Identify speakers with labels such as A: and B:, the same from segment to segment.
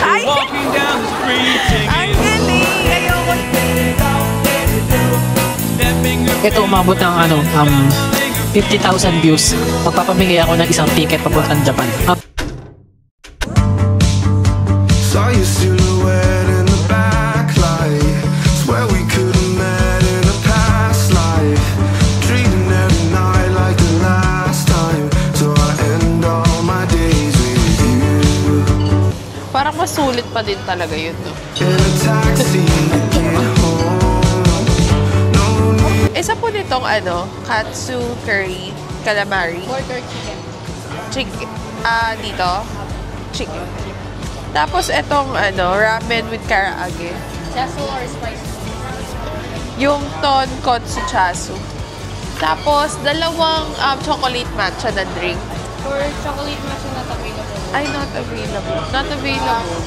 A: Ay! Ang galing! Ayoko.
B: Ito umabot ng 50,000 views. Magpapamigay ako ng isang ticket papuntang Japan.
C: Saw your silhouette in the backlight. Swear we could have met in a past life. Dreaming every night like the last time. So I end all my days with you.
A: Parang masulit pa din talaga yun, no?
C: In a taxi to get home. No need.
A: Isa po nitong katsu curry calamari.
D: Pork or chicken?
A: Chicken. Dito. Chicken. Tapos itong ramen with karaage.
D: Chasu or spicy?
A: Yung tonkotsu chasu. Tapos dalawang chocolate matcha na drink.
D: For chocolate matcha not available.
A: Ay, not available. Not available.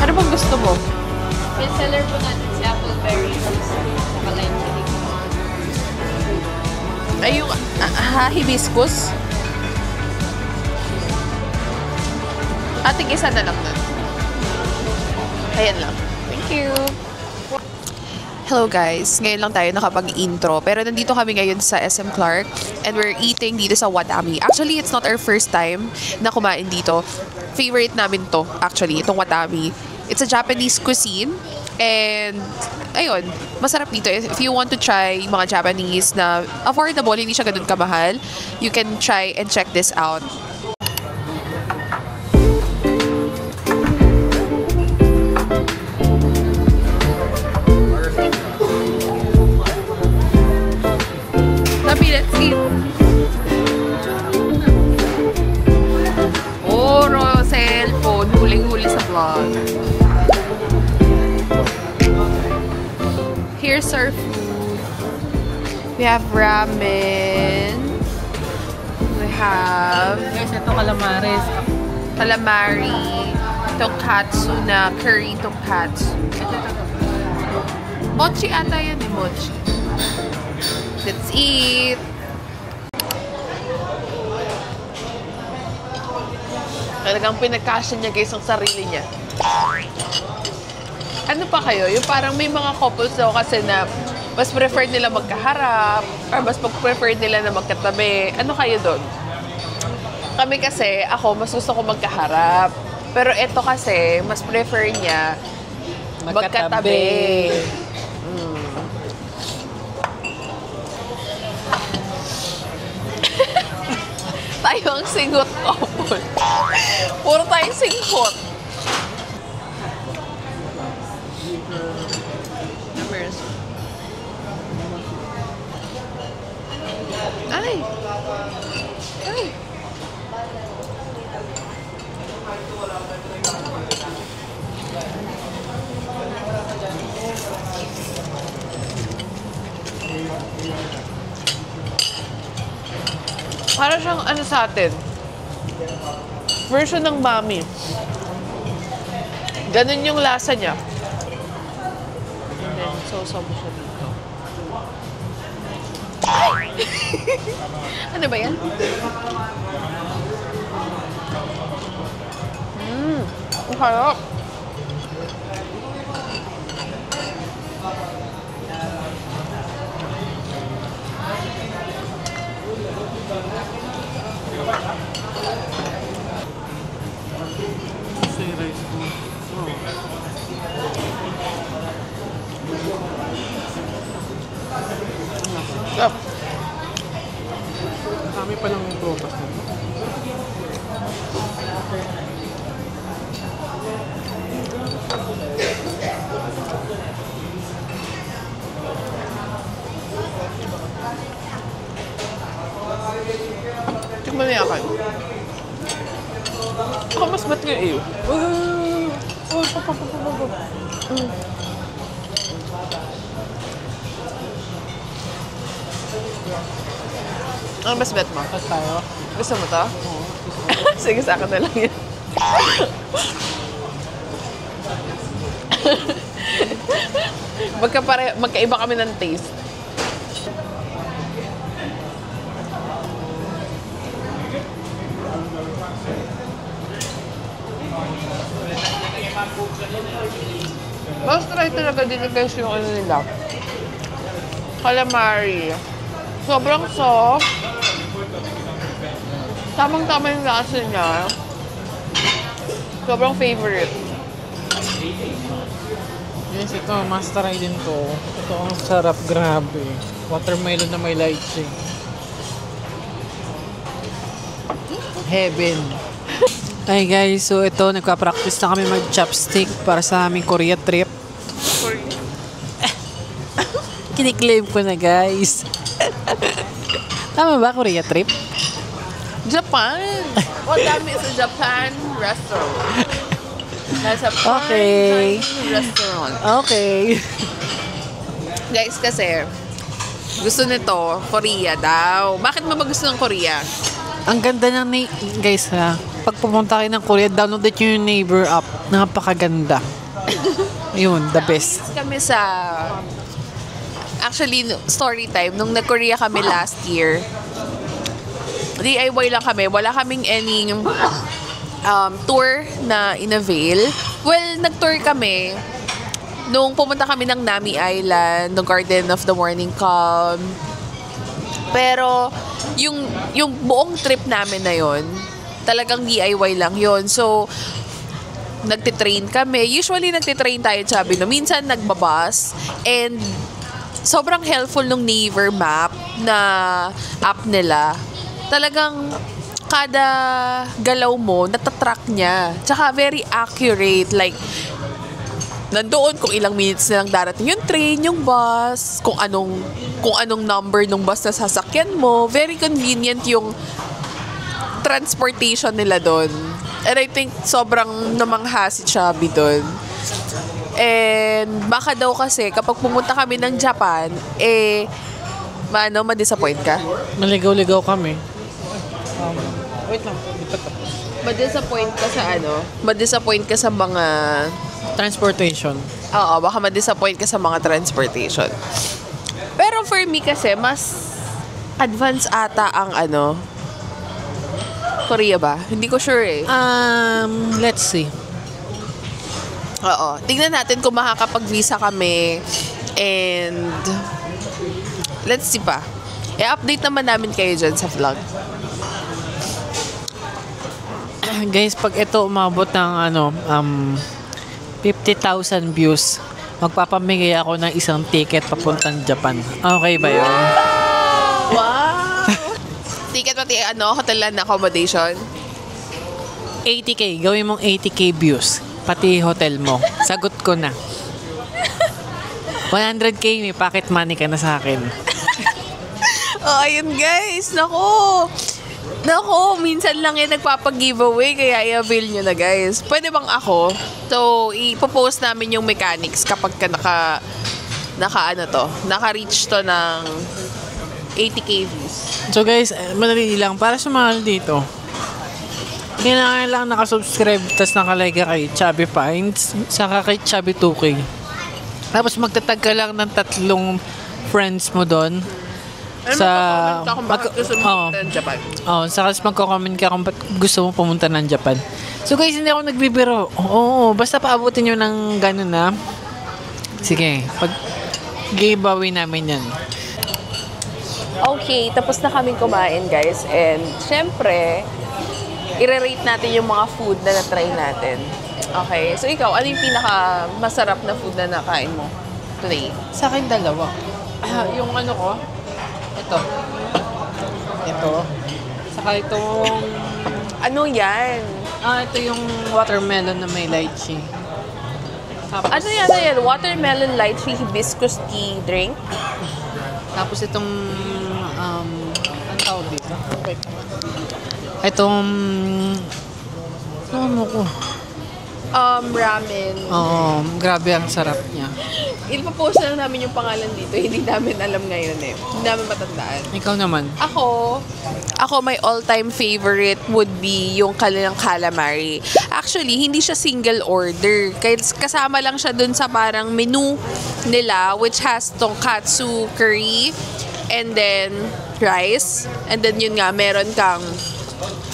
A: Ano bang gusto mo?
D: Best seller po natin si apple berry saka lime chili.
A: Ay, yung hibiscus. Ating isa na lang na. Ayan lang. Thank you. Hello guys. Ngayon lang tayo nakapag-intro. Pero nandito kami ngayon sa SM Clark. And we're eating dito sa Watami. Actually, it's not our first time na kumain dito. Favorite namin to, actually, itong Watami. It's a Japanese cuisine. And, ayun, masarap dito. If you want to try mga Japanese na affordable, hindi siya ganun kamahal, you can try and check this out. Let's eat. Oro, cellphone, huling-huli sa vlog. Here's our food. We have ramen. We have...
B: Guys, ito calamares.
A: Calamari. Tonkatsu na curry tonkatsu. Mochi ata yan eh, mochi. Let's eat! Talagang pinagkasya niya guys ang sarili niya. Ano pa kayo? Yung parang may mga couples daw kasi na mas prefer nila magkaharap or mas prefer nila na magkatabi. Ano kayo doon? Kami kasi, ako mas gusto ko magkaharap. Pero ito kasi, mas prefer niya magkatabi. Tayo ang singot couple. Puro tayong singot. Ay! Ay! Para siyang sa atin. Version ng mami. Ganun yung lasa niya. And then, sausaw mo siya dito. Ay! Ano ba yan? Ang harap.
B: Kami pa lang prutas.
A: Tikman niya kayo. Ako mas ba't nga iyo? Ano mas bet mo?
B: Tapos tayo.
A: Gusto mo to? Oo. Sige, sa akin na lang yan. Magkaiba kami ng taste. Mas try talaga din guys yung ano nila. Calamari. Sobrang soft. Tamang-tama yung lasa niya. Sobrang favorite.
B: Yes, ito. Mas try din to. Ito ang sarap. Grabe. Watermelon na may lychee. Heaven. Hi guys, so ito, nagpa-practice na kami mag-chopstick para sa aming Korea trip. Kiniklaim ko na guys. Tama ba, Korea trip?
A: Japan! O, dami sa Japan restaurant. Nasa
B: Okay.
A: Chinese restaurant.
B: Okay.
A: Guys, kasi gusto nito, Korea daw. Bakit mo ba gusto ng Korea?
B: Ang ganda ng guys ha, pag pumunta kayo ng Korea, download nyo yung Neighbor app. Napakaganda. Yun, the best.
A: Kami sa actually story time nung nag-Korea kami last year. DIY lang kami. Wala kaming any tour na in-avail. Well, nag-tour kami nung pumunta kami ng Nami Island, the Garden of the Morning Calm. Pero yung buong trip namin na yon, talagang DIY lang yon. So nagtitrain kami. Usually nagtitrain tayo, sabi no. Minsan nagbabas, and sobrang helpful nung Naver map na app nila. Talagang kada galaw mo, natatrack niya. Tsaka very accurate. Like, nandoon kung ilang minutes na lang darating yung train, yung bus, kung anong number ng bus na sasakyan mo. Very convenient yung transportation nila doon. And I think sobrang namangha si Chubby doon. And baka daw kasi kapag pumunta kami ng Japan, ma-disappoint ka?
B: Maligaw-ligaw kami. Wait lang.
A: Ma-disappoint ka sa Ma-disappoint ka sa mga
B: Transportation.
A: Oo, baka ma-disappoint ka sa mga transportation. Pero for me kasi, mas advance ata ang Korea ba? Hindi ko sure eh.
B: Let's see.
A: Oo. Tingnan natin kung makakapag-visa kami. And let's see pa. I-update naman namin kayo dyan sa vlog.
B: Guys, pag ito umabot ng 50,000 views, magpapamigay ako ng isang ticket papuntang Japan. Okay ba yun?
A: Wow! Ticket pati hotel and accommodation?
B: 80k. Gawin mong 80k views. Pati hotel mo. Sagot ko na. 100k, may pocket money ka na sa akin.
A: Oh, ayun guys. Nako, minsan lang yan nagpapag-giveaway, kaya i-avail nyo na guys. Pwede bang ako? So, ipopost namin yung mechanics kapag ka naka-reach to ng 80k views.
B: So guys, madali lang. Para sumali dito, kailangan lang nakasubscribe tas nakalike ka kay Chubby Finds saka kay Chubby 2K. Tapos magtatag ka lang ng 3 friends mo doon.
A: Magko-comment ka kung bakit gusto mo pumunta ng Japan.
B: Saka magko-comment ka kung ba't gusto mo pumunta ng Japan. So guys, hindi ako nagbibiro. Oo, basta paabutin nyo ng gano'n na. Sige, pag giveaway namin yan.
A: Okay, tapos na kaming kumain guys. And syempre, i-rate natin yung mga food na na-try natin. Okay, so ikaw, ano yung pinaka masarap na food na nakain mo today?
B: Sa akin, dalawa. Yung ko, ito. Saka itong...
A: Ano yan?
B: ito yung watermelon na may lychee. Tapos,
A: Ano yan? Watermelon lychee hibiscus tea drink?
B: Tapos itong... anong tawag dito? Itong... Ano ko?
A: Ramen.
B: Grabe ang sarap niya.
A: Ipapost na lang namin yung pangalan dito. Hindi namin alam ngayon eh. Hindi namin matandaan.
B: Ikaw naman.
A: Ako, my all-time favorite would be yung kanilang calamari. Actually, hindi siya single order. Kasama lang siya dun sa parang menu nila, which has tonkatsu curry, and then rice. And then yun nga, meron kang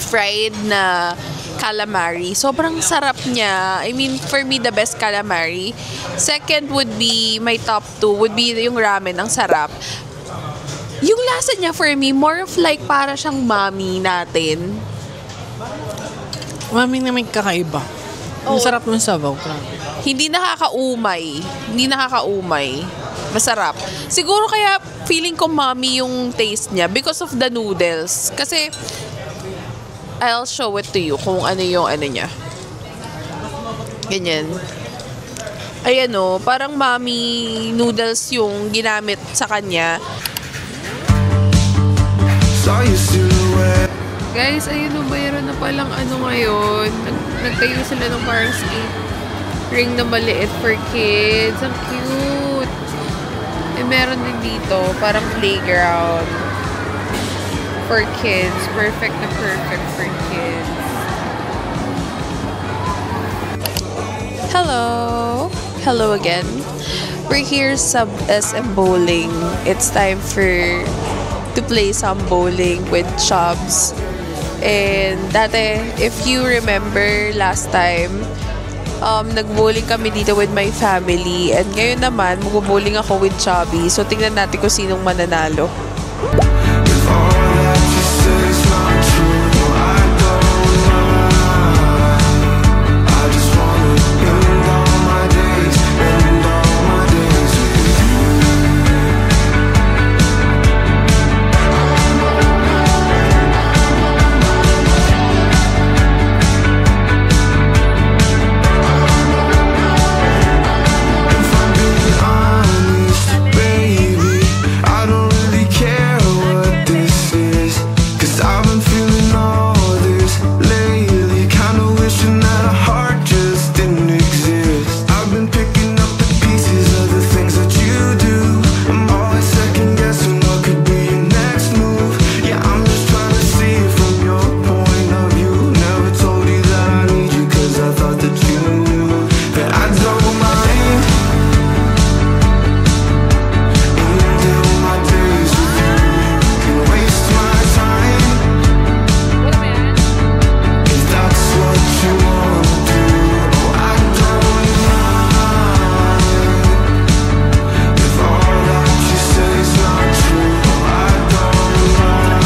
A: fried na calamari. Sobrang sarap niya. I mean, for me, the best calamari. Second would be, my top two, would be yung ramen. Ang sarap. Yung lasa niya for me, more of like para siyang mami natin.
B: Mami na may kakaiba. Ang sarap ng sabaw.
A: Hindi nakakaumay. Hindi nakakaumay. Masarap. Siguro kaya feeling ko mami yung taste niya because of the noodles. Kasi, I'll show it to you kung ano yung ano niya. Ganyan. Ayan o, parang mami noodles yung ginamit sa kanya.
C: Saw your silhouette.
A: Guys, ayun o, mayroon na palang ano ngayon. Nagtayo sila ng parang skate ring na maliit for kids. Ang cute. Eh, meron din dito, parang playground for kids. Perfect na perfect for kids. Hello! Hello again. We're here sa SM Bowling. It's time to play some bowling with Chubbs. And dati, if you remember last time, nag-bowling kami dito with my family. And ngayon naman, mag-bowling ako with Chubby. So, tingnan natin kung sinong mananalo.
C: If all that you say is not true, I don't mind. I just wanna end all my days with you. If I'm being honest, baby, I don't really care what this is, 'cause I've been feeling all this lately, kinda wishing that a heart just didn't exist. I've been picking up the pieces of the things that you do. I'm always second guessing what could be your next move. Yeah, I'm just trying to see it from your point of view. Never told you that I need you, 'cause I thought that you knew that I don't mind. Ending my days with you, can waste my time if that's what you want to do. Oh, I don't mind if all that you say is not true. Oh, I don't mind.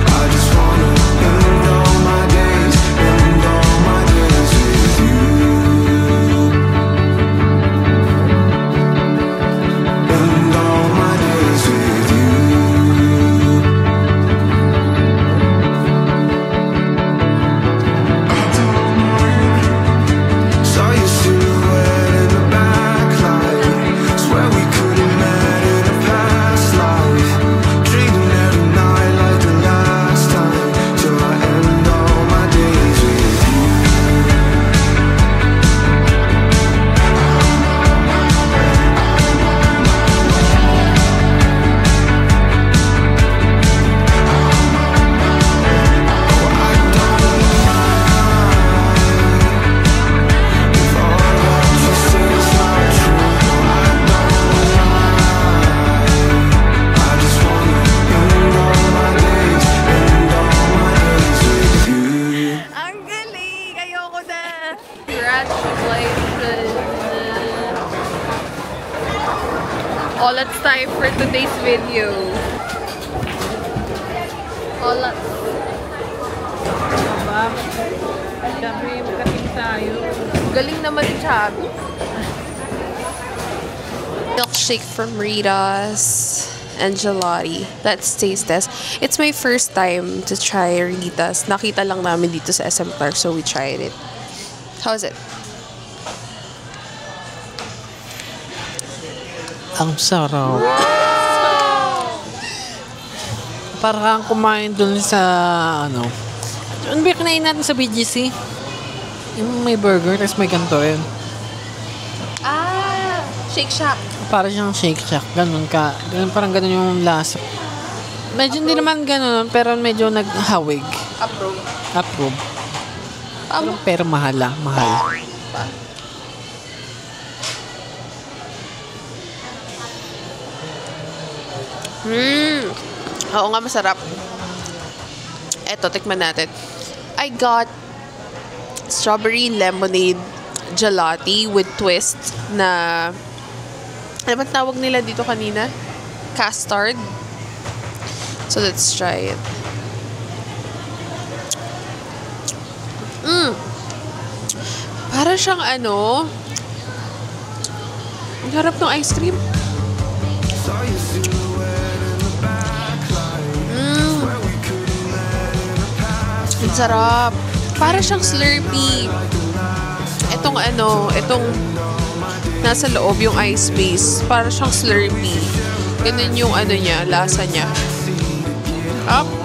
C: I just wanna end all my days with you. End all my days with you. Saw your silhouette in the backlight. Swear we could have met in a past life. Dreaming every night like the last time, till I end all my days with you.
A: Ang galing! Ayoko na! Congratulations! All it's time for today's video. All at...
B: Sabi, magkating tayo.
A: Galing naman ni Chubby. Milkshake from Rita's and gelati. Let's taste this. It's my first time to try Rita's. Nakita lang namin dito sa SM Clark, so we tried it. How is it?
B: Ang sarap. Para kang kumain dun sa, ano ba yung kinain natin sa BGC? Yung may burger, tapos may ganito rin.
A: Ah! Shake Shack.
B: Para siyang Shake Shack. Ganun ka. Ganun, parang ganun yung lasa. Medyo hindi naman ganun, pero medyo naghawig.
A: Approve.
B: Approve. Pero mahal.
A: Oo nga, masarap. Eto, tikman natin. I got strawberry lemonade gelati with twist na, ano ba tawag nila dito kanina? Custard. So, let's try it. Para siyang ano, ang harap ng ice cream.
C: Saw your silhouette in the backlight. Swear we could have met in a past
A: Ang sarap. Para siyang Slurpee. Itong ano, itong nasa loob yung ice base. Para siyang Slurpee. Ganun yung ano niya, lasa niya. Up.